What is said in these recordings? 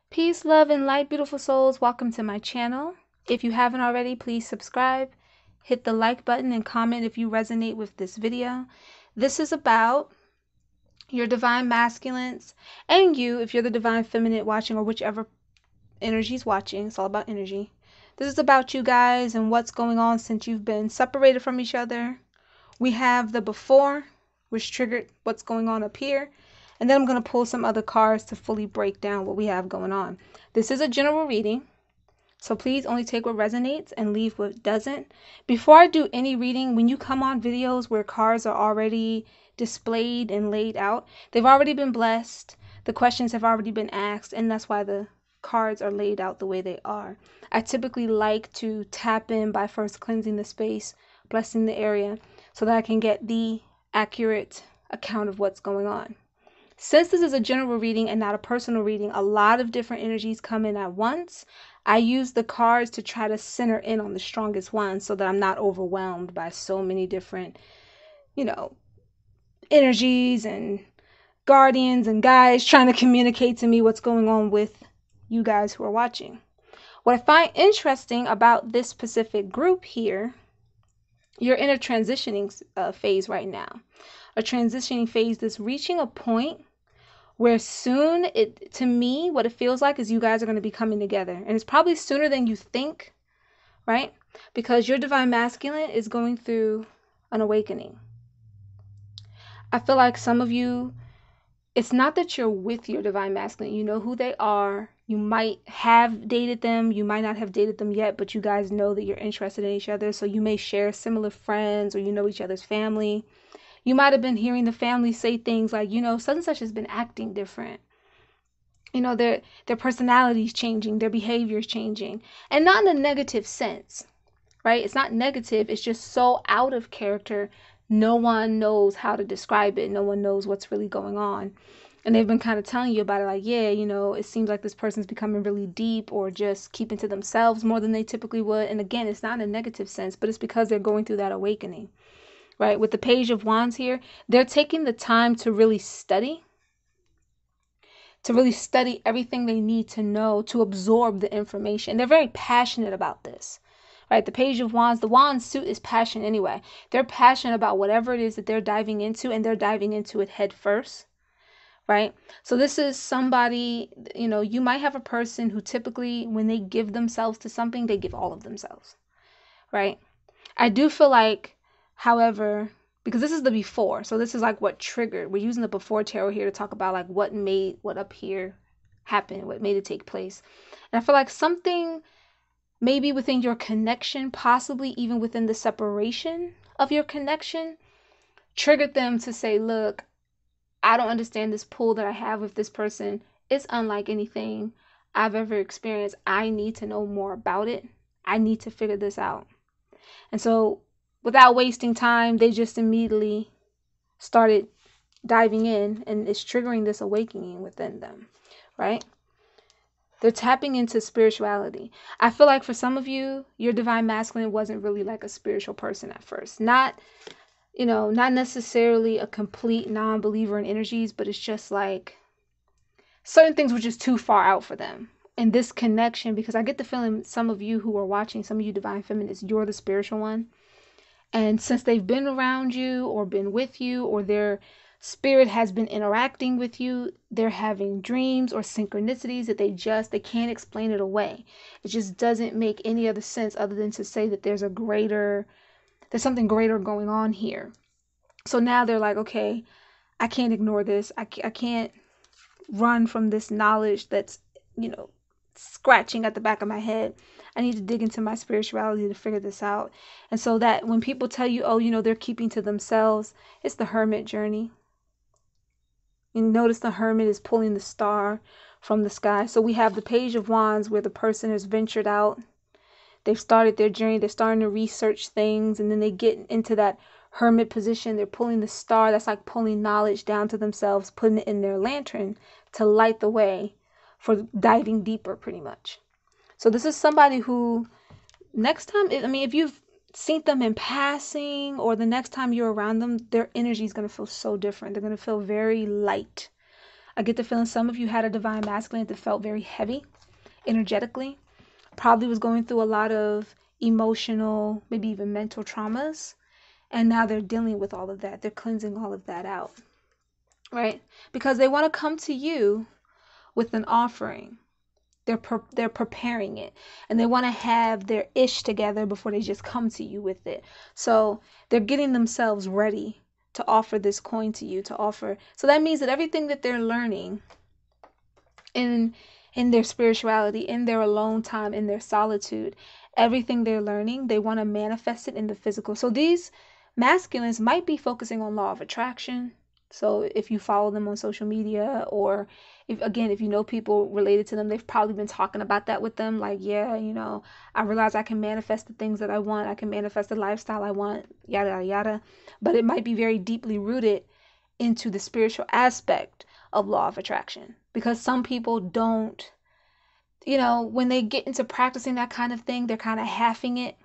Peace, love, and light, beautiful souls. Welcome to my channel. If you haven't already, please subscribe, hit the like button, and comment if you resonate with this video. This is about your divine masculines and you, if you're the divine feminine watching, or whichever energy's watching. It's all about energy. This is about you guys and what's going on since you've been separated from each other. We have the before, which triggered what's going on up here. And then I'm going to pull some other cards to fully break down what we have going on. This is a general reading, so please only take what resonates and leave what doesn't. Before I do any reading, when you come on videos where cards are already displayed and laid out, they've already been blessed, the questions have already been asked, and that's why the cards are laid out the way they are. I typically like to tap in by first cleansing the space, blessing the area, so that I can get the accurate account of what's going on. Since this is a general reading and not a personal reading, a lot of different energies come in at once. I use the cards to try to center in on the strongest one so that I'm not overwhelmed by so many different, energies and guardians and guides trying to communicate to me what's going on with you guys who are watching. What I find interesting about this specific group here, you're in a transitioning phase right now. A transitioning phase that's reaching a point where soon, to me, what it feels like is you guys are going to be coming together. And it's probably sooner than you think, right? Because your divine masculine is going through an awakening. I feel like some of you, it's not that you're with your divine masculine. You know who they are. You might have dated them. You might not have dated them yet, but you guys know that you're interested in each other. So you may share similar friends, or you know each other's family. You might have been hearing the family say things like, such and such has been acting different. Their personality's changing, their behavior's changing. And not in a negative sense, right? It's not negative. It's just so out of character. No one knows how to describe it. No one knows what's really going on. And they've been kind of telling you about it like, yeah, it seems like this person's becoming really deep, or just keeping to themselves more than they typically would. And again, it's not in a negative sense, but it's because they're going through that awakening. Right? With the Page of Wands here, they're taking the time to really study everything they need to know, to absorb the information. They're very passionate about this, right? The Page of Wands, the wand suit is passion anyway. They're passionate about whatever it is that they're diving into, and they're diving into it head first, right? So this is somebody, you might have a person who typically, when they give themselves to something, they give all of themselves, right? I do feel like, however, because this is the before, so this is like what triggered. We're using the before tarot here to talk about like what made what up here happen, what made it take place. And I feel like something maybe within your connection, possibly even within the separation of your connection, triggered them to say, look, I don't understand this pull that I have with this person. It's unlike anything I've ever experienced. I need to know more about it. I need to figure this out. And so, without wasting time, they just immediately started diving in, and it's triggering this awakening within them, right? They're tapping into spirituality. I feel like for some of you, your divine masculine wasn't really like a spiritual person at first. Not necessarily a complete non-believer in energies, but it's just like certain things were just too far out for them. And this connection, because I get the feeling some of you who are watching, some of you divine feminists, you're the spiritual one. And since they've been around you or been with you, or their spirit has been interacting with you, they're having dreams or synchronicities that they can't explain it away. It just doesn't make any other sense other than to say that there's something greater going on here. So now they're like, okay, I can't ignore this. I can't run from this knowledge that's, scratching at the back of my head. I need to dig into my spirituality to figure this out. And so that when people tell you, oh, they're keeping to themselves, it's the Hermit journey. You notice the Hermit is pulling the star from the sky. So we have the Page of Wands, where the person has ventured out. They've started their journey. They're starting to research things, and then they get into that Hermit position. They're pulling the star. That's like pulling knowledge down to themselves, putting it in their lantern to light the way for diving deeper, pretty much. So this is somebody who, next time, if you've seen them in passing, or the next time you're around them, their energy is going to feel so different. They're going to feel very light. I get the feeling some of you had a divine masculine that felt very heavy energetically, probably was going through a lot of emotional, maybe even mental traumas, and now they're dealing with all of that. They're cleansing all of that out, right? Because they want to come to you with an offering. They're preparing it, and they want to have their ish together before they just come to you with it. So they're getting themselves ready to offer this coin to you, to offer. So that means that everything that they're learning in their spirituality, in their alone time, in their solitude, everything they're learning, they want to manifest it in the physical. So these masculines might be focusing on law of attraction. So if you follow them on social media, or if you know people related to them, they've probably been talking about that with them. Like, yeah, I realize I can manifest the things that I want. I can manifest the lifestyle I want, yada, yada, yada. But it might be very deeply rooted into the spiritual aspect of law of attraction, because some people don't, when they get into practicing that kind of thing, they're kind of halving it,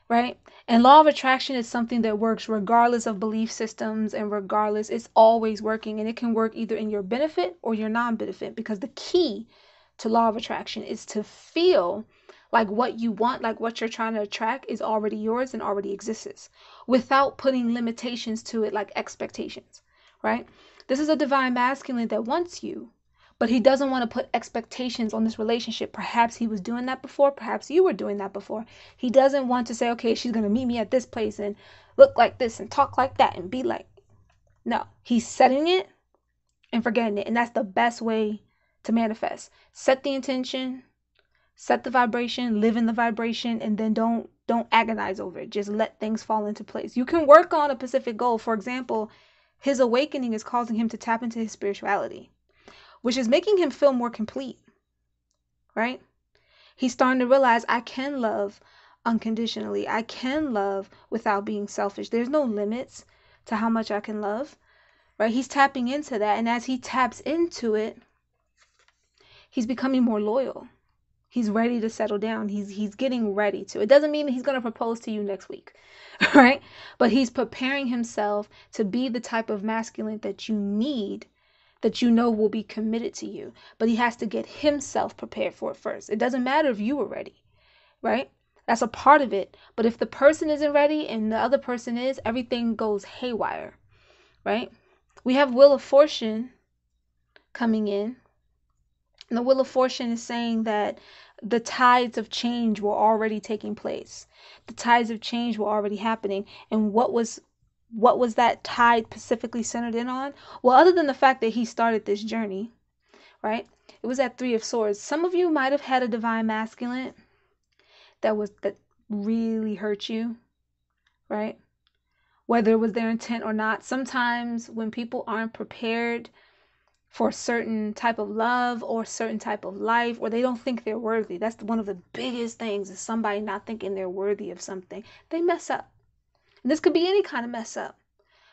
right? And law of attraction is something that works regardless of belief systems, and regardless, it's always working, and it can work either in your benefit or your non-benefit, because the key to law of attraction is to feel like what you want, like what you're trying to attract is already yours and already exists, without putting limitations to it, like expectations, right? This is a divine masculine that wants you, but he doesn't want to put expectations on this relationship. Perhaps he was doing that before. Perhaps you were doing that before. He doesn't want to say, okay, she's going to meet me at this place and look like this and talk like that and be like. No, he's setting it and forgetting it. And that's the best way to manifest. Set the intention, set the vibration, live in the vibration, and then don't agonize over it. Just let things fall into place. You can work on a specific goal. For example, his awakening is causing him to tap into his spirituality, which is making him feel more complete, right? He's starting to realize, I can love unconditionally. I can love without being selfish. There's no limits to how much I can love, right? He's tapping into that. And as he taps into it, he's becoming more loyal. He's ready to settle down. He's getting ready to. It doesn't mean that he's going to propose to you next week, right? But he's preparing himself to be the type of masculine that you need, that will be committed to you. But he has to get himself prepared for it first. It doesn't matter if you are ready, right? That's a part of it. But if the person isn't ready and the other person is, everything goes haywire, right? We have Wheel of Fortune coming in. And the Wheel of Fortune is saying that the tides of change were already taking place. The tides of change were already happening. And what was that tide specifically centered in on? Well, other than the fact that he started this journey, right? It was that Three of Swords. Some of you might have had a divine masculine that really hurt you, right? Whether it was their intent or not. Sometimes when people aren't prepared for a certain type of love or a certain type of life, or they don't think they're worthy. That's one of the biggest things, is somebody not thinking they're worthy of something. They mess up. And this could be any kind of mess up,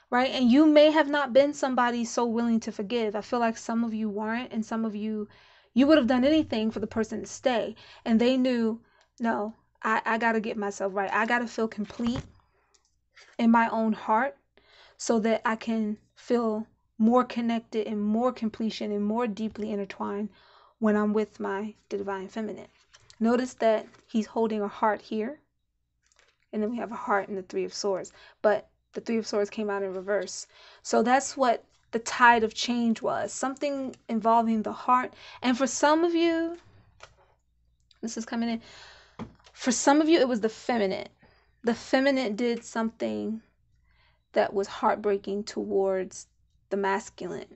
right? And you may have not been somebody so willing to forgive. I feel like some of you weren't, and some of you would have done anything for the person to stay. And they knew, no, I got to get myself right. I got to feel complete in my own heart so that I can feel more connected and more completion and more deeply intertwined when I'm with the divine feminine. Notice that he's holding a heart here, and then we have a heart in the Three of Swords, but the Three of Swords came out in reverse. So that's what the tide of change was, something involving the heart. And for some of you, this is coming in, for some of you it was the feminine. The feminine did something that was heartbreaking towards the masculine.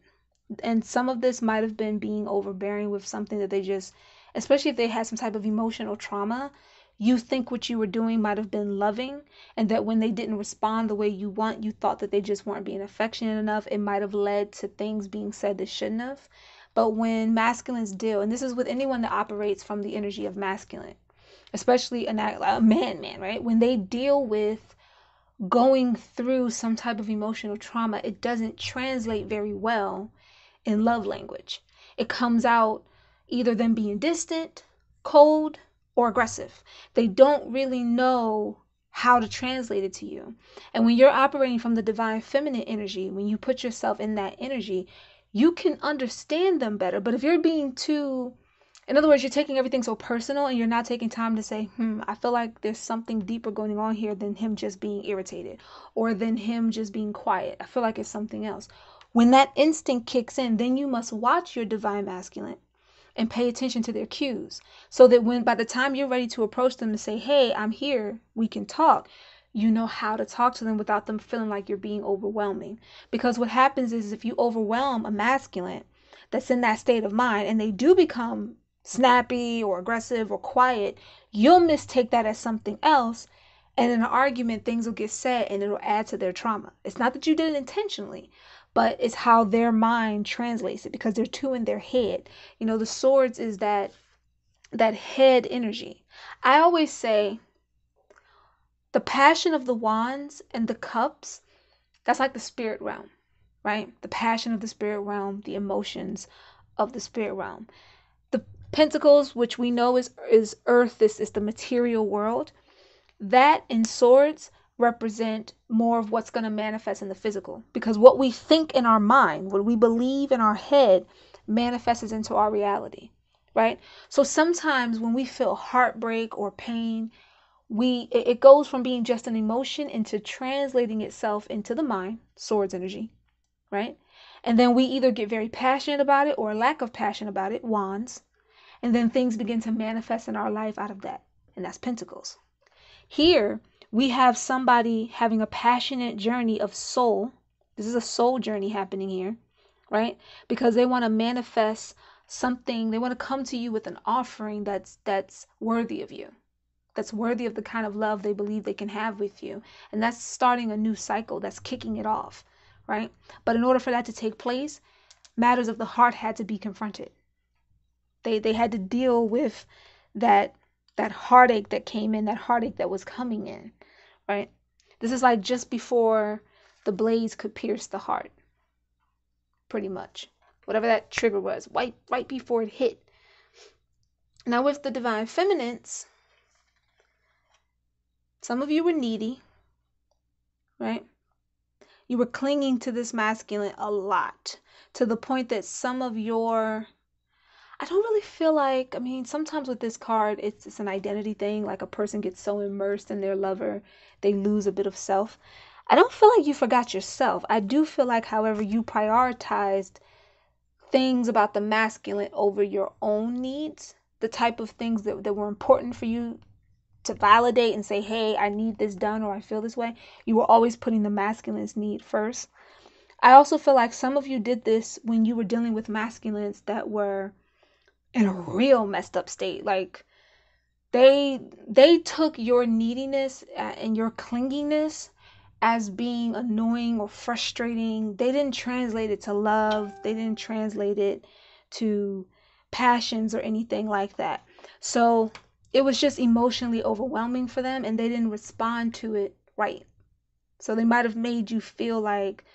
And some of this might have been being overbearing with something that they just, especially if they had some type of emotional trauma, you think what you were doing might have been loving, and that when they didn't respond the way you want, you thought that they just weren't being affectionate enough. It might have led to things being said that shouldn't have. But when masculines deal, and this is with anyone that operates from the energy of masculine, especially a man, right? When they deal with going through some type of emotional trauma, it doesn't translate very well in love language. It comes out either them being distant, cold, or aggressive. They don't really know how to translate it to you. And when you're operating from the divine feminine energy, when you put yourself in that energy, you can understand them better. But if you're being too, in other words, you're taking everything so personal and you're not taking time to say, I feel like there's something deeper going on here than him just being irritated or than him just being quiet. I feel like it's something else. When that instinct kicks in, then you must watch your divine masculine and pay attention to their cues, so that when by the time you're ready to approach them and say, hey, I'm here, we can talk, you know how to talk to them without them feeling like you're being overwhelming. Because what happens is if you overwhelm a masculine that's in that state of mind and they do become snappy or aggressive or quiet, you'll mistake that as something else. And in an argument, things will get said and it'll add to their trauma. It's not that you did it intentionally, but it's how their mind translates it, because they're too in their head. The swords is that head energy. I always say the passion of the wands and the cups, that's like the spirit realm, right? The passion of the spirit realm, the emotions of the spirit realm. The pentacles, which we know is earth, this is the material world. That and swords represent more of what's going to manifest in the physical, because what we think in our mind, what we believe in our head, manifests into our reality, right? So sometimes when we feel heartbreak or pain, it goes from being just an emotion into translating itself into the mind, swords energy, right? And then we either get very passionate about it or a lack of passion about it, wands, and then things begin to manifest in our life out of that, and that's pentacles. Here we have somebody having a passionate journey of soul. This is a soul journey happening here, right? Because they want to manifest something. They want to come to you with an offering that's worthy of you, that's worthy of the kind of love they believe they can have with you. And that's starting a new cycle, that's kicking it off, right? But in order for that to take place, matters of the heart had to be confronted. They had to deal with that heartache that came in, that heartache that was coming in, right? This is like just before the blades could pierce the heart, pretty much. Whatever that trigger was, right before it hit. Now with the divine feminines, some of you were needy, right? You were clinging to this masculine a lot, to the point that some of your, I don't really feel like, sometimes with this card, it's an identity thing. Like a person gets so immersed in their lover, they lose a bit of self. I don't feel like you forgot yourself. I do feel like, however, you prioritized things about the masculine over your own needs, the type of things that were important for you to validate and say, hey, I need this done or I feel this way. You were always putting the masculine's need first. I also feel like some of you did this when you were dealing with masculines that were in a real messed up state. Like they took your neediness and your clinginess as being annoying or frustrating. They didn't translate it to love. They didn't translate it to passions or anything like that. So it was just emotionally overwhelming for them and they didn't respond to it right. So they might have made you feel like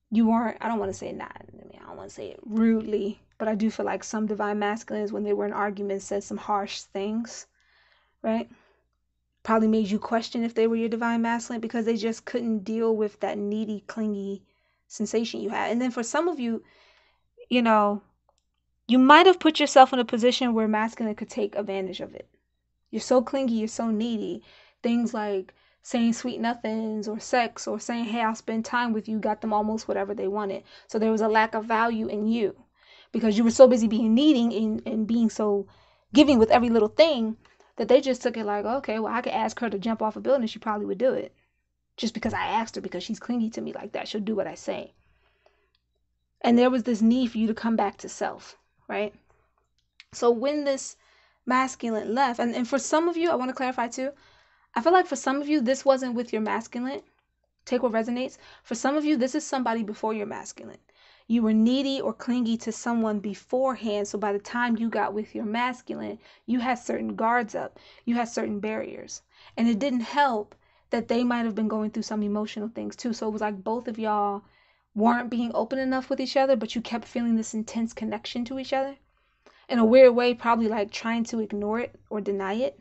you weren't, I don't want to say I don't want to say it rudely, but I do feel like some divine masculines, when they were in arguments, said some harsh things, right? Probably made you question if they were your divine masculine because they just couldn't deal with that needy, clingy sensation you had. And then for some of you, you might have put yourself in a position where masculine could take advantage of it. You're so clingy, you're so needy. Things like saying sweet nothings or sex or saying, hey, I'll spend time with you, got them almost whatever they wanted. So there was a lack of value in you because you were so busy being needing and being so giving with every little thing that they just took it like, okay, well, I could ask her to jump off a building. She probably would do it just because I asked her, because she's clingy to me like that. She'll do what I say. And there was this need for you to come back to self, right? So when this masculine left, and for some of you, I want to clarify too, I feel like for some of you, this wasn't with your masculine. Take what resonates. For some of you, this is somebody before your masculine. You were needy or clingy to someone beforehand. So by the time you got with your masculine, you had certain guards up. You had certain barriers. And it didn't help that they might have been going through some emotional things too. So it was like both of y'all weren't being open enough with each other, but you kept feeling this intense connection to each other. In a weird way, probably like trying to ignore it or deny it,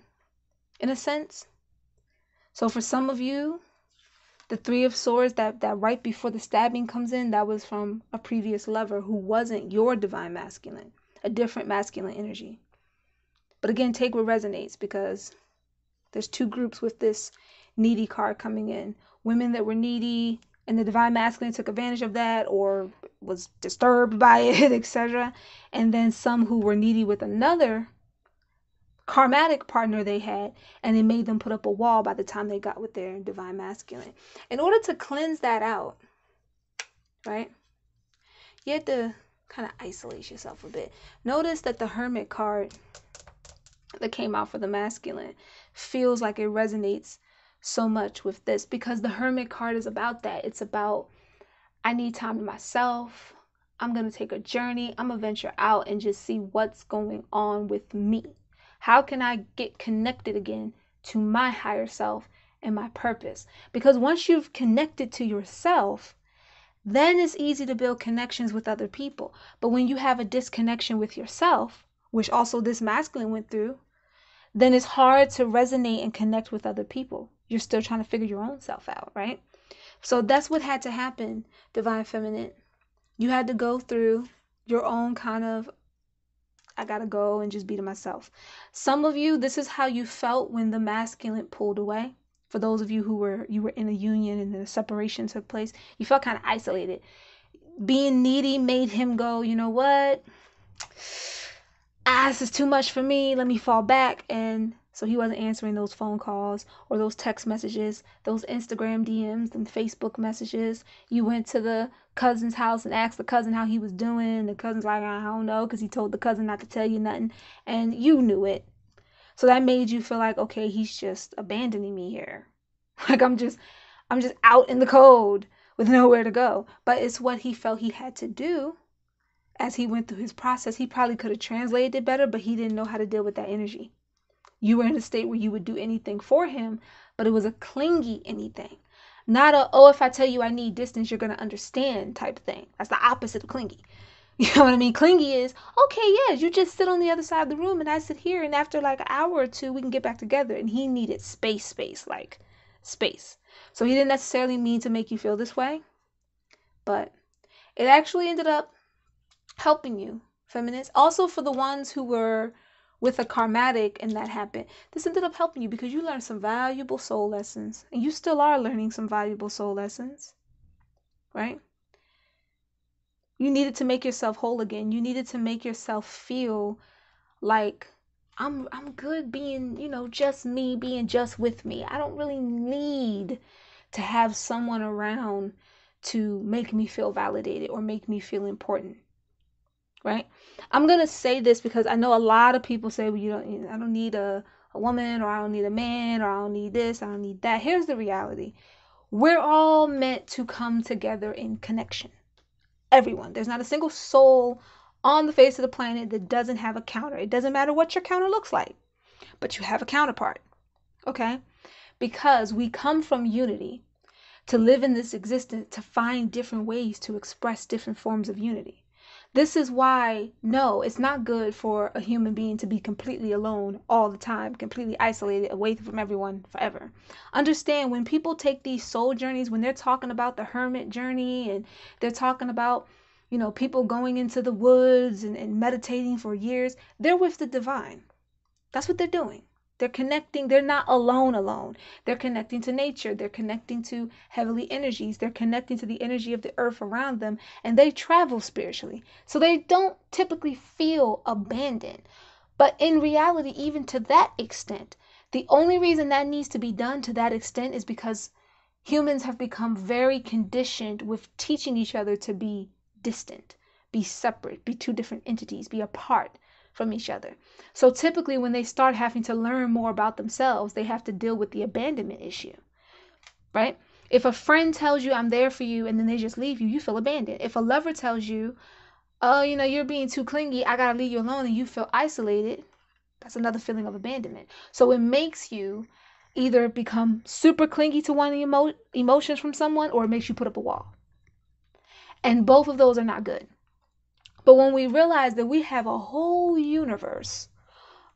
in a sense. So for some of you, The Three of Swords, that right before the stabbing comes in, that was from a previous lover who wasn't your divine masculine, a different masculine energy. But again, take what resonates, because there's two groups with this needy card coming in. Women that were needy and the divine masculine took advantage of that or was disturbed by it, etc. And then some who were needy with another karmatic partner they had, and it made them put up a wall by the time they got with their divine masculine. In order to cleanse that out, right, you have to kind of isolate yourself a bit. Notice that the Hermit card that came out for the masculine feels like it resonates so much with this, because the Hermit card is about that. It's about, I need time to myself. I'm going to take a journey. I'm going to venture out and just see what's going on with me. How can I get connected again to my higher self and my purpose? Because once you've connected to yourself, then it's easy to build connections with other people. But when you have a disconnection with yourself, which also this masculine went through, then it's hard to resonate and connect with other people. You're still trying to figure your own self out, right? So that's what had to happen, Divine Feminine. You had to go through your own kind of, I gotta go and just be to myself. Some of you, this is how you felt when the masculine pulled away. For those of you who were in a union and the separation took place, you felt kind of isolated. Being needy made him go, you know what? This is too much for me. Let me fall back. And so he wasn't answering those phone calls or those text messages, those Instagram DMs and Facebook messages. You went to the cousin's house and asked the cousin how he was doing. The cousin's like, I don't know, because he told the cousin not to tell you nothing. And you knew it. So that made you feel like, okay, he's just abandoning me here. Like I'm just out in the cold with nowhere to go. But it's what he felt he had to do as he went through his process. He probably could have translated it better, but he didn't know how to deal with that energy. You were in a state where you would do anything for him, but it was a clingy anything. Not a, oh, if I tell you I need distance, you're going to understand type thing. That's the opposite of clingy. You know what I mean? Clingy is, okay, yeah, you just sit on the other side of the room and I sit here, and after like an hour or two, we can get back together. And he needed space, like space. So he didn't necessarily mean to make you feel this way, but it actually ended up helping you, feminists. Also, for the ones who were with a karmatic and that happened, this ended up helping you because you learned some valuable soul lessons, and you still are learning some valuable soul lessons, right? You needed to make yourself whole again. You needed to make yourself feel like I'm good being, just me, being just with me. I don't really need to have someone around to make me feel validated or make me feel important. Right? I'm going to say this because I know a lot of people say, well, I don't need a woman, or I don't need a man, or I don't need this, I don't need that. Here's the reality. We're all meant to come together in connection. Everyone. There's not a single soul on the face of the planet that doesn't have a counter. It doesn't matter what your counter looks like, but you have a counterpart. Okay? Because we come from unity to live in this existence, to find different ways to express different forms of unity. This is why, no, it's not good for a human being to be completely alone all the time, completely isolated, away from everyone forever. Understand, when people take these soul journeys, when they're talking about the hermit journey and they're talking about, people going into the woods and meditating for years, they're with the divine. That's what they're doing. They're connecting. They're not alone. They're connecting to nature. They're connecting to heavenly energies. They're connecting to the energy of the earth around them, and they travel spiritually. So they don't typically feel abandoned. But in reality, even to that extent, the only reason that needs to be done to that extent is because humans have become very conditioned with teaching each other to be distant, be separate, be two different entities, be apart from each other. So typically when they start having to learn more about themselves, they have to deal with the abandonment issue, right? If a friend tells you I'm there for you and then they just leave you, you feel abandoned. If a lover tells you, oh, you're being too clingy, I gotta leave you alone, and you feel isolated, that's another feeling of abandonment. So it makes you either become super clingy to one of the emotions from someone, or it makes you put up a wall. And both of those are not good. But when we realize that we have a whole universe,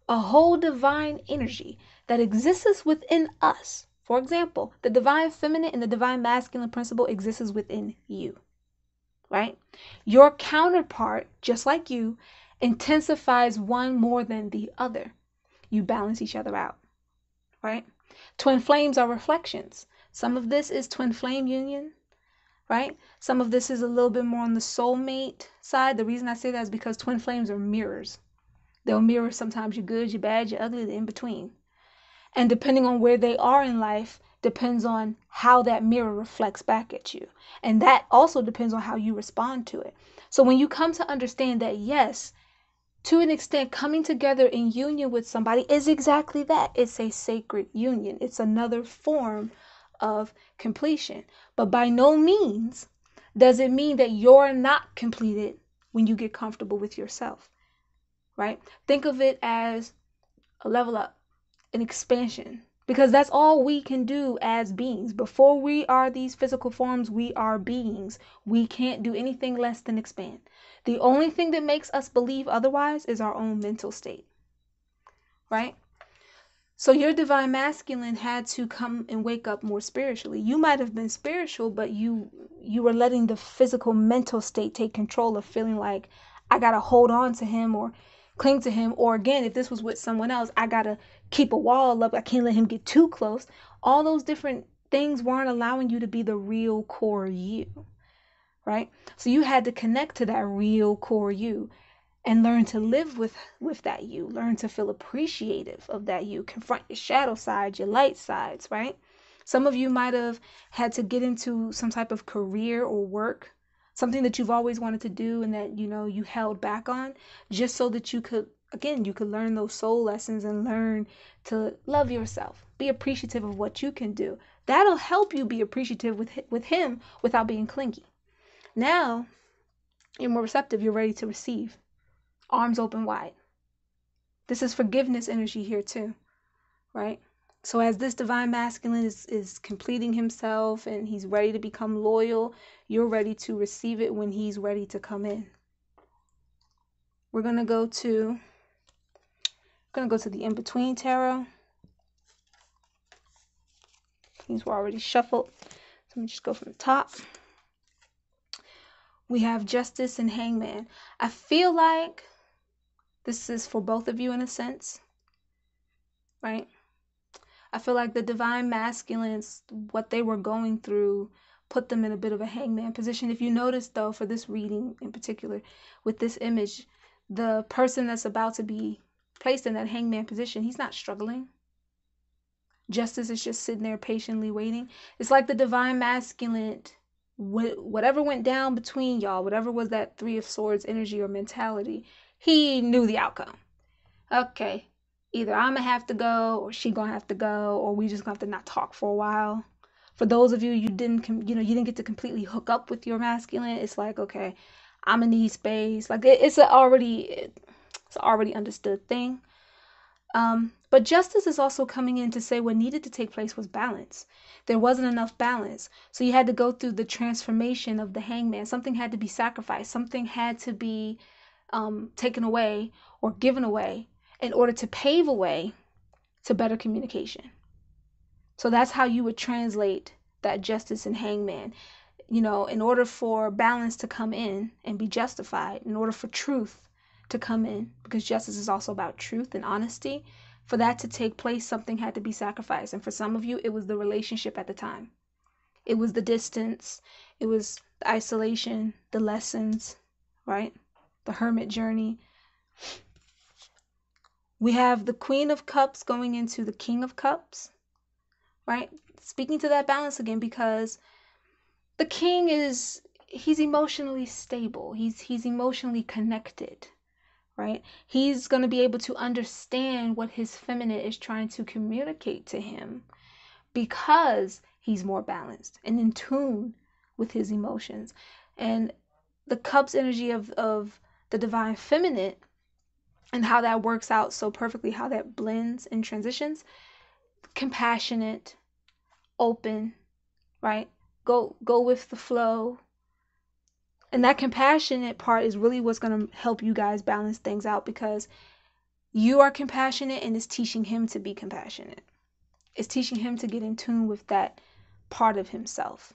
a whole divine energy that exists within us, For example, the divine feminine and the divine masculine principle exists within you, right? Your counterpart, just like you, intensifies one more than the other. You balance each other out, right? Twin flames are reflections. Some of this is twin flame union, right? Some of this is a little bit more on the soulmate side. The reason I say that is because twin flames are mirrors. They'll mirror sometimes you're good, you're bad, you're ugly, the in between. And depending on where they are in life, depends on how that mirror reflects back at you. And that also depends on how you respond to it. So when you come to understand that, yes, to an extent, coming together in union with somebody is exactly that. It's a sacred union. It's another form of completion. But by no means does it mean that you're not completed when you get comfortable with yourself, right? Think of it as a level up, an expansion, because that's all we can do as beings. Before we are these physical forms, we are beings. We can't do anything less than expand. The only thing that makes us believe otherwise is our own mental state, right? So your divine masculine had to come and wake up more spiritually. You might have been spiritual, but you were letting the physical mental state take control of feeling like I got to hold on to him or cling to him. Or again, if this was with someone else, I got to keep a wall up. I can't let him get too close. All those different things weren't allowing you to be the real core you, right? So you had to connect to that real core you and learn to live with that you. Learn to feel appreciative of that you. Confront your shadow sides, your light sides, right? Some of you might have had to get into some type of career or work, something that you've always wanted to do and that, you held back on, just so that you could learn those soul lessons and learn to love yourself. Be appreciative of what you can do. That'll help you be appreciative with him without being clingy. Now, you're more receptive. You're ready to receive. Arms open wide. This is forgiveness energy here too, right? So as this divine masculine is completing himself and he's ready to become loyal, you're ready to receive it when he's ready to come in. We're going to go to the in-between tarot. These were already shuffled. So let me just go from the top. We have Justice and Hangman. I feel like this is for both of you in a sense, right? I feel like the divine masculines, what they were going through, put them in a bit of a hangman position. If you notice, though, for this reading in particular, with this image, the person that's about to be placed in that hangman position, he's not struggling. Justice is just sitting there patiently waiting. It's like the divine masculine, whatever went down between y'all, whatever was that Three of Swords energy or mentality, he knew the outcome. Okay, either I'm gonna have to go or she gonna have to go, or we just gonna have to not talk for a while. For those of you you didn't get to completely hook up with your masculine, it's like, okay, I'm gonna need space. Like it's already understood thing. But justice is also coming in to say what needed to take place was balance. There wasn't enough balance. So you had to go through the transformation of the hangman. Something had to be sacrificed. Something had to be taken away or given away in order to pave a way to better communication. So that's how you would translate that justice and hangman. In order for balance to come in and be justified, in order for truth to come in, because justice is also about truth and honesty, for that to take place, something had to be sacrificed. And for some of you, it was the relationship at the time. It was the distance. It was the isolation, the lessons, right? The hermit journey. We have the Queen of Cups going into the King of Cups, right? Speaking to that balance again, because the King he's emotionally stable. He's emotionally connected, right? He's going to be able to understand what his feminine is trying to communicate to him because he's more balanced and in tune with his emotions. And the Cups energy of the divine feminine and how that works out so perfectly, how that blends and transitions. Compassionate, open, right? Go with the flow. And that compassionate part is really what's going to help you guys balance things out, because you are compassionate and it's teaching him to be compassionate. It's teaching him to get in tune with that part of himself,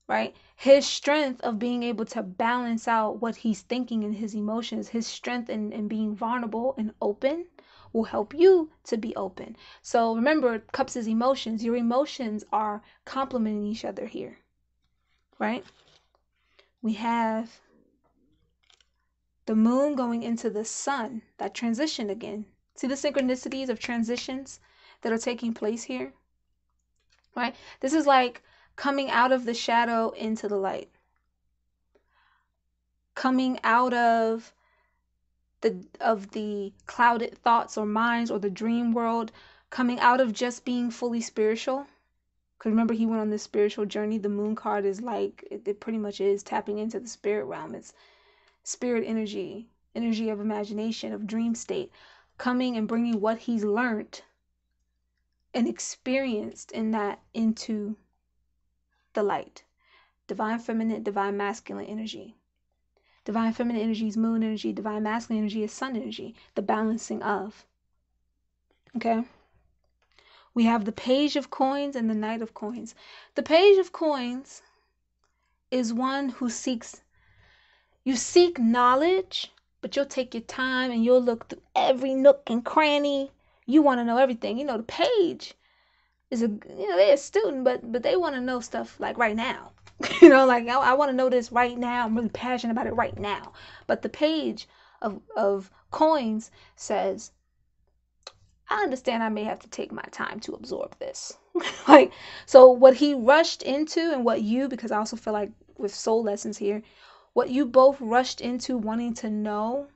right? His strength of being able to balance out what he's thinking and his emotions, his strength in being vulnerable and open will help you to be open. So remember, cups is emotions. Your emotions are complementing each other here, right? We have the moon going into the sun, that transition again. See the synchronicities of transitions that are taking place here, right? This is like coming out of the shadow into the light, coming out of the clouded thoughts or minds or the dream world, coming out of just being fully spiritual. Because remember, he went on this spiritual journey. The moon card is like, it pretty much is tapping into the spirit realm. It's spirit energy, energy of imagination, of dream state, coming and bringing what he's learned and experienced in that into the light. Divine feminine, divine masculine energy. Divine feminine energy is moon energy. Divine masculine energy is sun energy. The balancing of. Okay? We have the page of coins and the knight of coins. The page of coins is one who seeks, you seek knowledge, but you'll take your time and you'll look through every nook and cranny. You want to know everything. You know, the page is they're a student, but they want to know stuff like right now. Like I want to know this right now. I'm really passionate about it right now. But the page of coins says, I understand I may have to take my time to absorb this. So what he rushed into and what you, because I also feel like with soul lessons here, what you both rushed into wanting to know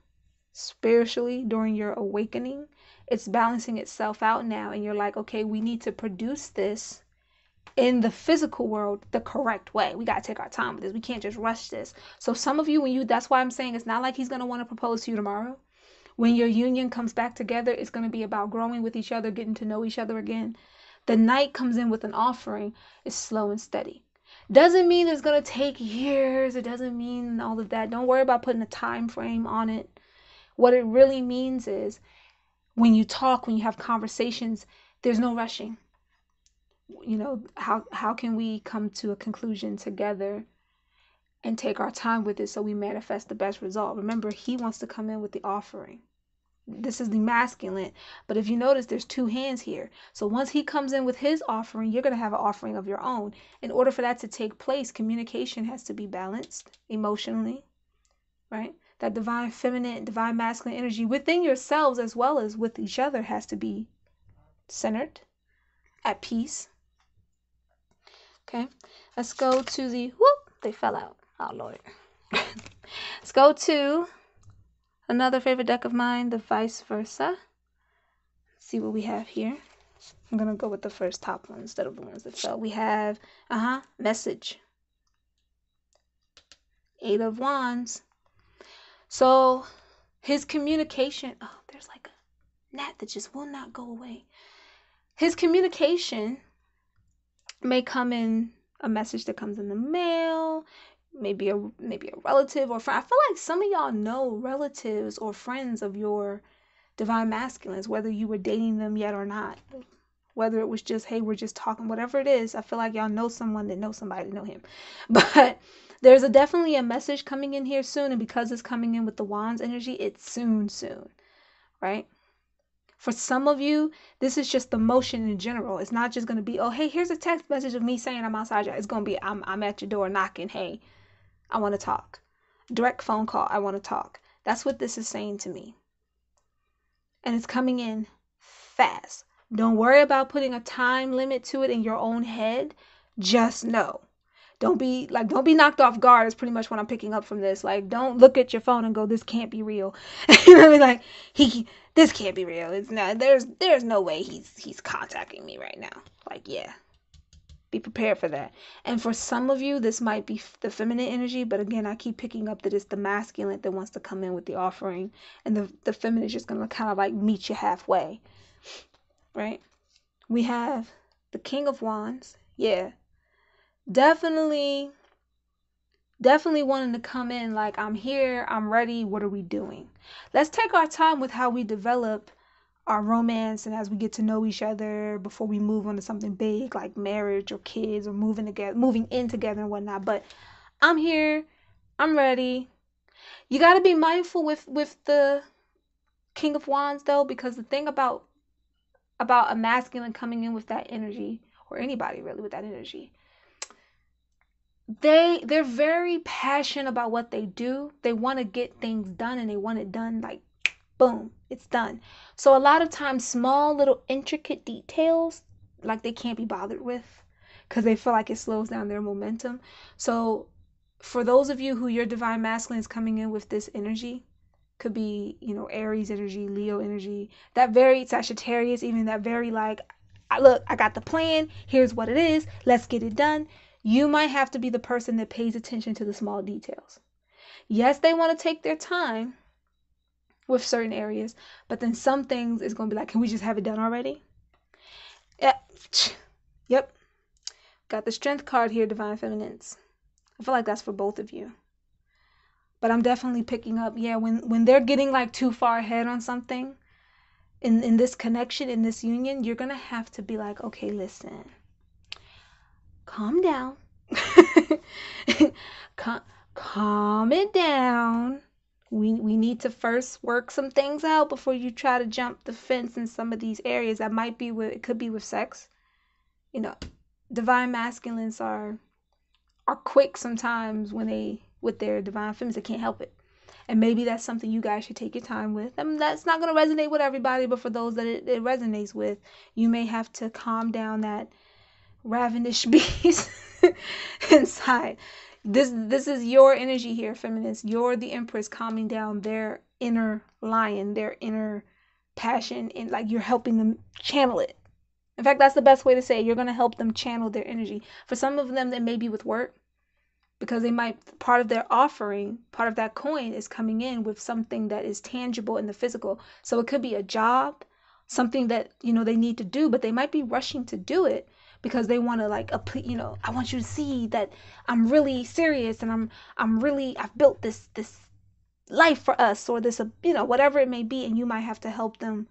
spiritually during your awakening, it's balancing itself out now. And you're like, okay, we need to produce this in the physical world the correct way. We got to take our time with this. We can't just rush this. So some of you, that's why I'm saying it's not like he's going to want to propose to you tomorrow. When your union comes back together, it's going to be about growing with each other, getting to know each other again. The knight comes in with an offering. It's slow and steady. Doesn't mean it's going to take years. It doesn't mean all of that. Don't worry about putting a time frame on it. What it really means is when you talk, when you have conversations, there's no rushing. How can we come to a conclusion together and take our time with it so we manifest the best result? Remember, he wants to come in with the offering. This is the masculine, but if you notice, there's two hands here. So once he comes in with his offering, you're going to have an offering of your own. In order for that to take place, communication has to be balanced emotionally, right? That divine feminine, divine masculine energy within yourselves as well as with each other has to be centered, at peace. Okay, let's go to the, they fell out. Oh, Lord. Let's go to another favorite deck of mine, the vice versa. Let's see what we have here. I'm going to go with the first top one instead of the ones that fell. We have, message. 8 of Wands. So his communication, there's like a gnat that just will not go away. His communication may come in a message that comes in the mail, maybe a relative or friend. I feel like some of y'all know relatives or friends of your divine masculines, whether you were dating them yet or not, whether it was just, hey, we're just talking, whatever it is. I feel like y'all know someone that knows somebody that know him. But there's definitely a message coming in here soon, and because it's coming in with the Wands energy, it's soon, right? For some of you, this is just the motion in general. It's not just going to be, oh, hey, here's a text message of me saying I'm outside. It's going to be, I'm at your door knocking. Hey, I want to talk. Direct phone call. I want to talk. That's what this is saying to me. And it's coming in fast. Don't worry about putting a time limit to it in your own head. Just know. Don't be knocked off guard is pretty much what I'm picking up from this. Like, don't look at your phone and go, this can't be real. You know what I mean? Like, this can't be real. It's not, there's no way he's contacting me right now. Like, yeah. Be prepared for that. And for some of you, this might be the feminine energy, but again, I keep picking up that it's the masculine that wants to come in with the offering, and the feminine is just going to kind of like meet you halfway. Right? We have the King of Wands. Yeah. Definitely wanting to come in like, I'm here, I'm ready, what are we doing? Let's take our time with how we develop our romance and as we get to know each other before we move on to something big like marriage or kids or moving in together and whatnot. But I'm here. I'm ready. You got to be mindful with the King of Wands though, because the thing about a masculine coming in with that energy, or anybody really with that energy, they're very passionate about what they do. They want to get things done and they want it done like boom, it's done. So a lot of times small little intricate details like they can't be bothered with because they feel like it slows down their momentum. So for those of you who your divine masculine is coming in with this energy, could be, Aries energy, Leo energy, that very Sagittarius, even that very like, look, I got the plan, here's what it is, let's get it done. You might have to be the person that pays attention to the small details. Yes, they want to take their time with certain areas, but then some things is going to be like, can we just have it done already? Yep. Got the Strength card here, Divine Feminines. I feel like that's for both of you. But I'm definitely picking up, when they're getting like too far ahead on something in this connection, in this union, you're going to have to be like, okay, listen, calm down. Calm it down. We need to first work some things out before you try to jump the fence in some of these areas. That might be it could be with sex. Divine masculines are quick sometimes when they with their divine feminines. They can't help it. And maybe that's something you guys should take your time with. I mean, that's not going to resonate with everybody, but for those that it resonates with, you may have to calm down that ravenous beast inside. This is your energy here, feminists. You're the empress calming down their inner lion, their inner passion, and like you're helping them channel it. In fact, that's the best way to say it. You're going to help them channel their energy. For some of them, that may be with work, because they might, part of their offering, part of that coin is coming in with something that is tangible in the physical. So it could be a job, something that, they need to do, but they might be rushing to do it because they want to like, I want you to see that I'm really serious and I've built this life for us, or this, whatever it may be. And you might have to help them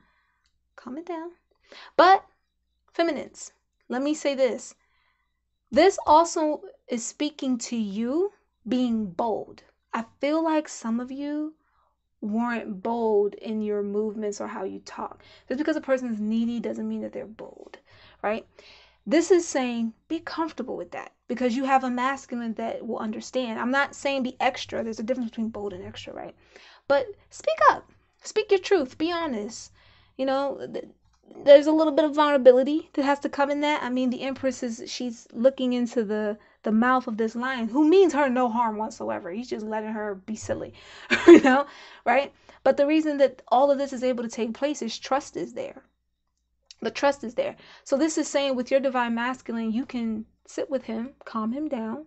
calm it down. But feminines, let me say this. This also is speaking to you being bold. I feel like some of you weren't bold in your movements or how you talk. Just because a person is needy doesn't mean that they're bold, right? This is saying be comfortable with that because you have a masculine that will understand. I'm not saying be extra. There's a difference between bold and extra, right? But speak up. Speak your truth. Be honest. There's a little bit of vulnerability that has to come in that. I mean, the Empress she's looking into the mouth of this lion who means her no harm whatsoever. He's just letting her be silly, right? But the reason that all of this is able to take place is trust is there. The trust is there. So this is saying with your divine masculine, you can sit with him, calm him down,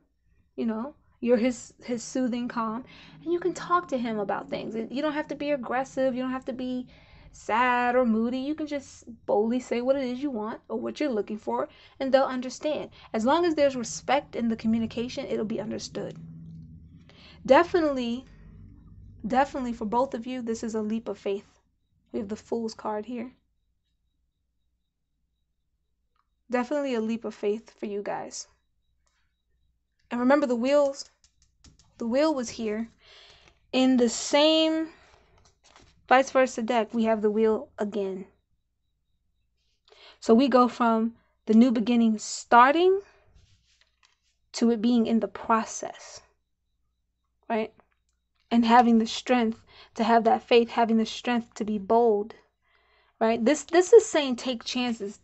you're his soothing calm, and you can talk to him about things. You don't have to be aggressive. You don't have to be sad or moody. You can just boldly say what it is you want or what you're looking for, and they'll understand. As long as there's respect in the communication, it'll be understood. Definitely for both of you, this is a leap of faith. We have the Fool's card here. Definitely a leap of faith for you guys. And remember the wheel was here. In the same vice versa deck, we have the wheel again. So we go from the new beginning starting to it being in the process, right? And having the strength to have that faith, having the strength to be bold, right? This is saying take chances.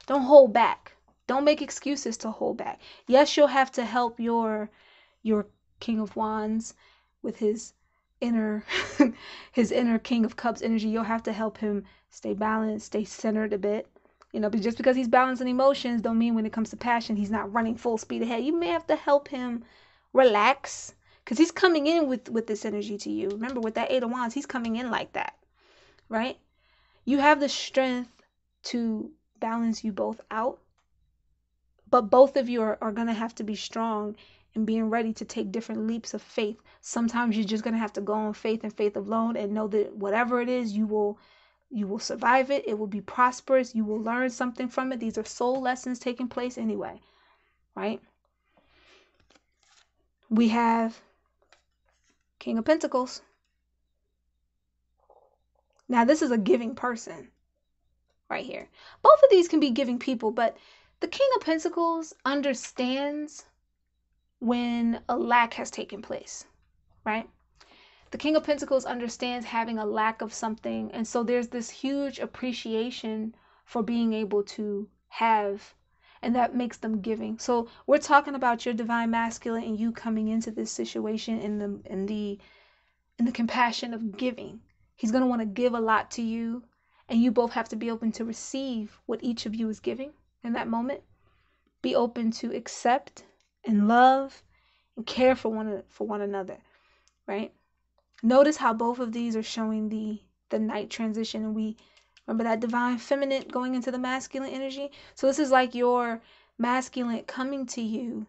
Don't hold back. Don't make excuses to hold back. Yes, you'll have to help your King of Wands with his inner King of Cups energy. You'll have to help him stay balanced, stay centered a bit. But just because he's balancing emotions don't mean when it comes to passion he's not running full speed ahead. You may have to help him relax because he's coming in with this energy to you. Remember, with that 8 of Wands, he's coming in like that, right? You have the strength to balance you both out, but both of you are going to have to be strong and being ready to take different leaps of faith. Sometimes you're just going to have to go on faith and faith alone and know that whatever it is, you will You will survive it. It will be prosperous. You will learn something from it. These are soul lessons taking place anyway, right? We have King of Pentacles. Now, this is a giving person right here. Both of these can be giving people, but the King of Pentacles understands when a lack has taken place, right? The King of Pentacles understands having a lack of something, and so there's this huge appreciation for being able to have, and that makes them giving. So we're talking about your divine masculine and you coming into this situation in the compassion of giving. He's going to want to give a lot to you, and you both have to be open to receive what each of you is giving in that moment. Be open to accept and love and care for one another, right? Notice how both of these are showing the night transition, and we remember that divine feminine going into the masculine energy. So this is like your masculine coming to you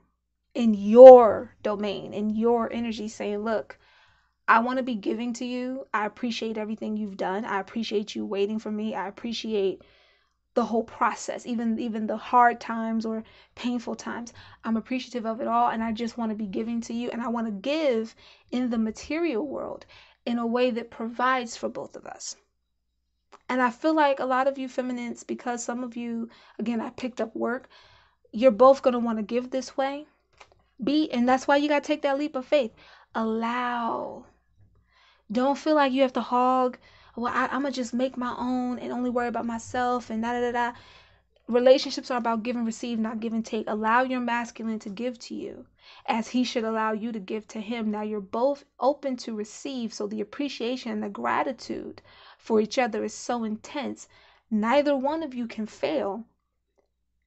in your domain, in your energy, saying, look, I want to be giving to you. I appreciate everything you've done. I appreciate you waiting for me. I appreciate the whole process, even the hard times or painful times. I'm appreciative of it all, and I just want to be giving to you, and I want to give in the material world in a way that provides for both of us. And I feel like a lot of you feminines, because some of you, again, I picked up work, you're both going to want to give this way. And that's why you got to take that leap of faith. Allow. Don't feel like you have to hog. Well, I'm going to just make my own and only worry about myself and da-da-da-da. Relationships are about give and receive, not give and take. Allow your masculine to give to you as he should allow you to give to him. Now you're both open to receive, so the appreciation and the gratitude for each other is so intense. Neither one of you can fail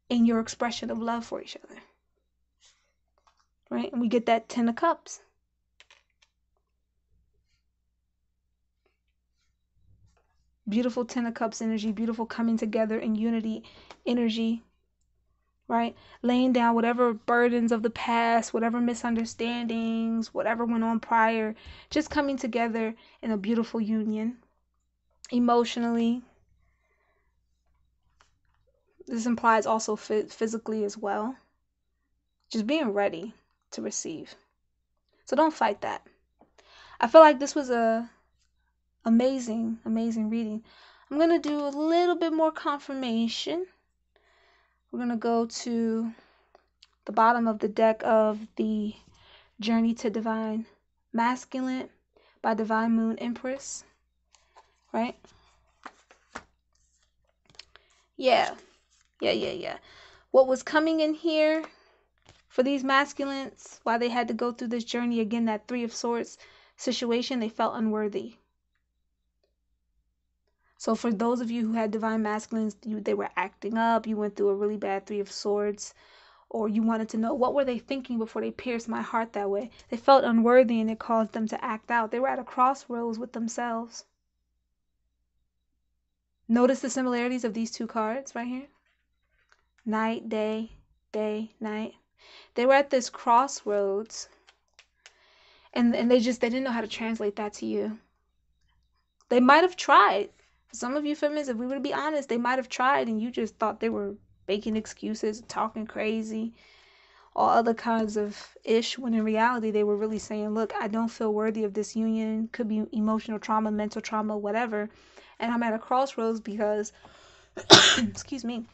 in your expression of love for each other, right? And we get that 10 of Cups. Beautiful 10 of Cups energy, beautiful coming together in unity energy, right? Laying down whatever burdens of the past, whatever misunderstandings, whatever went on prior, just coming together in a beautiful union. Emotionally, this implies also physically as well. Just being ready to receive. So don't fight that. I feel like this was a amazing reading. I'm going to do a little bit more confirmation. We're going to go to the bottom of the deck of the Journey to Divine Masculine by Divine Moon Empress, right? Yeah. What was coming in here for these masculines, why they had to go through this journey, again, that Three of Swords situation, they felt unworthy. So for those of you who had divine masculines, they were acting up, you went through a really bad Three of Swords, or you wanted to know what were they thinking before they pierced my heart that way. They felt unworthy and it caused them to act out. They were at a crossroads with themselves. Notice the similarities of these two cards right here. Night, day, night. They were at this crossroads and they didn't know how to translate that to you. They might have tried. For some of you feminists, if we were to be honest, they might have tried and you just thought they were making excuses, talking crazy, all other kinds of ish, when in reality they were really saying, look, I don't feel worthy of this union. Could be emotional trauma, mental trauma, whatever. And I'm at a crossroads because, excuse me,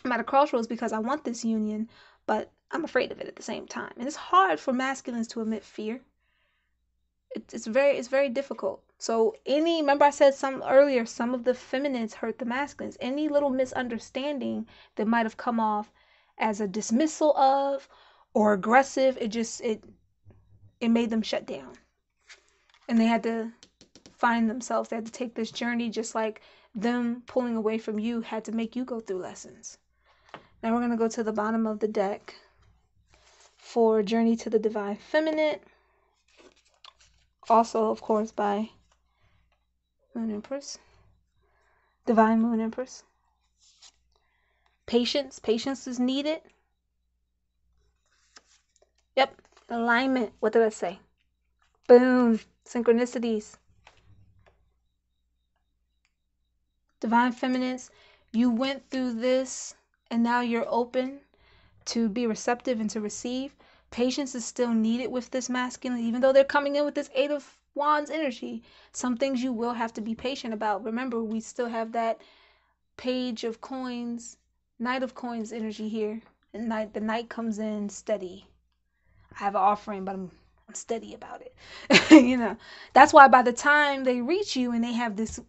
I'm at a crossroads because I want this union, but I'm afraid of it at the same time. And it's hard for masculines to admit fear. It's very difficult. So remember I said earlier, some of the feminines hurt the masculines. Any little misunderstanding that might have come off as a dismissal of or aggressive, it made them shut down. And they had to find themselves. They had to take this journey, just like them pulling away from you had to make you go through lessons. Now we're going to go to the bottom of the deck for Journey to the Divine Feminine. Also, of course, by Moon Empress. Divine Moon Empress. Patience. Patience is needed. Yep. Alignment. What did I say? Boom. Synchronicities. Divine Feminines, you went through this and now you're open to be receptive and to receive. Patience is still needed with this masculine, even though they're coming in with this Eight of Wands energy. Some things you will have to be patient about. Remember, we still have that Page of Coins, Knight of Coins energy here. And the Knight comes in steady. I have an offering, but I'm steady about it. You know, that's why by the time they reach you and they have this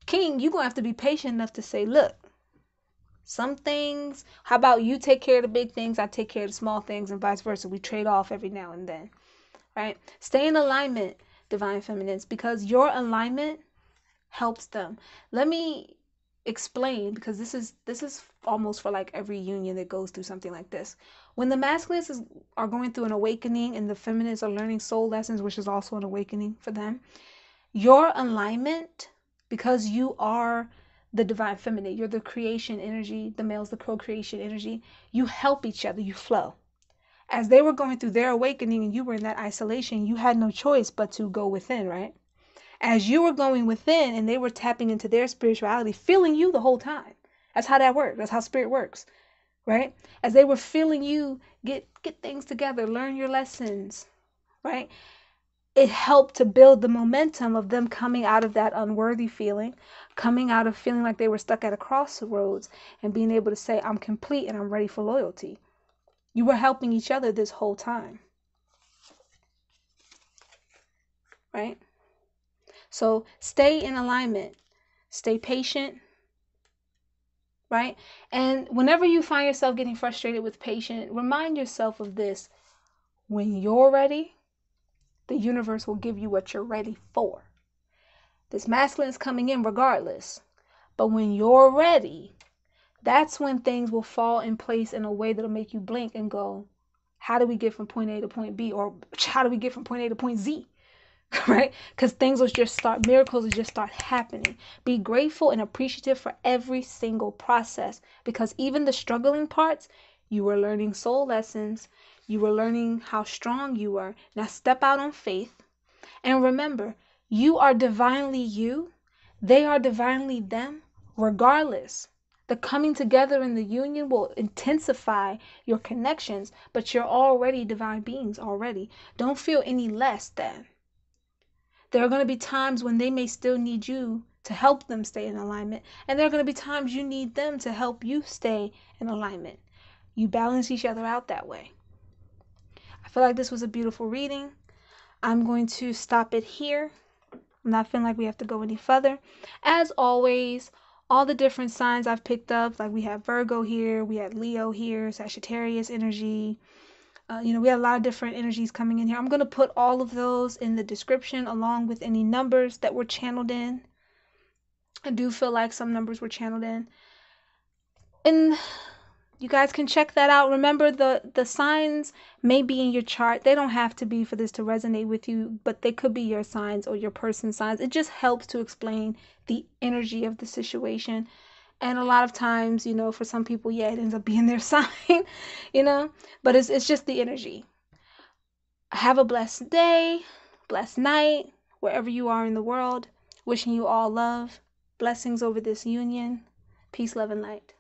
King, you're gonna have to be patient enough to say, look, some things, how about you take care of the big things, I take care of the small things, and vice versa. We trade off every now and then, right? Stay in alignment, Divine Feminines, because your alignment helps them. Let me explain, because this is almost for like every union that goes through something like this. When the masculines are going through an awakening and the feminines are learning soul lessons, which is also an awakening for them, your alignment, because you are the divine feminine, you're the creation energy, the male's the procreation energy, you help each other, you flow. As they were going through their awakening and you were in that isolation, you had no choice but to go within, right? As you were going within and they were tapping into their spirituality, feeling you the whole time. That's how that works. That's how spirit works, right? As they were feeling you get things together, learn your lessons, right? It helped to build the momentum of them coming out of that unworthy feeling, coming out of feeling like they were stuck at a crossroads and being able to say, I'm complete and I'm ready for loyalty. You were helping each other this whole time, right? So stay in alignment, stay patient, right? And whenever you find yourself getting frustrated with patient, remind yourself of this. When you're ready, the universe will give you what you're ready for. This masculine is coming in regardless. But when you're ready, that's when things will fall in place in a way that'll make you blink and go, how do we get from point A to point B? Or how do we get from point A to point Z? Right? Because things will just start, miracles will just start happening. Be grateful and appreciative for every single process, because even the struggling parts, you were learning soul lessons. You were learning how strong you were. Now step out on faith. And remember, you are divinely you. They are divinely them, regardless. The coming together in the union will intensify your connections, but you're already divine beings already. Don't feel any less than. There are going to be times when they may still need you to help them stay in alignment. And there are going to be times you need them to help you stay in alignment. You balance each other out that way. I feel like this was a beautiful reading. I'm going to stop it here. I'm not feeling like we have to go any further. As always, all the different signs I've picked up, like we have Virgo here, we had Leo here, Sagittarius energy. We had a lot of different energies coming in here. I'm going to put all of those in the description along with any numbers that were channeled in. I do feel like some numbers were channeled in. And you guys can check that out. Remember, the signs may be in your chart. They don't have to be for this to resonate with you, but they could be your signs or your person's signs. It just helps to explain the energy of the situation. And a lot of times, for some people, yeah, it ends up being their sign, but it's just the energy. Have a blessed day, blessed night, wherever you are in the world. Wishing you all love, blessings over this union. Peace, love, and light.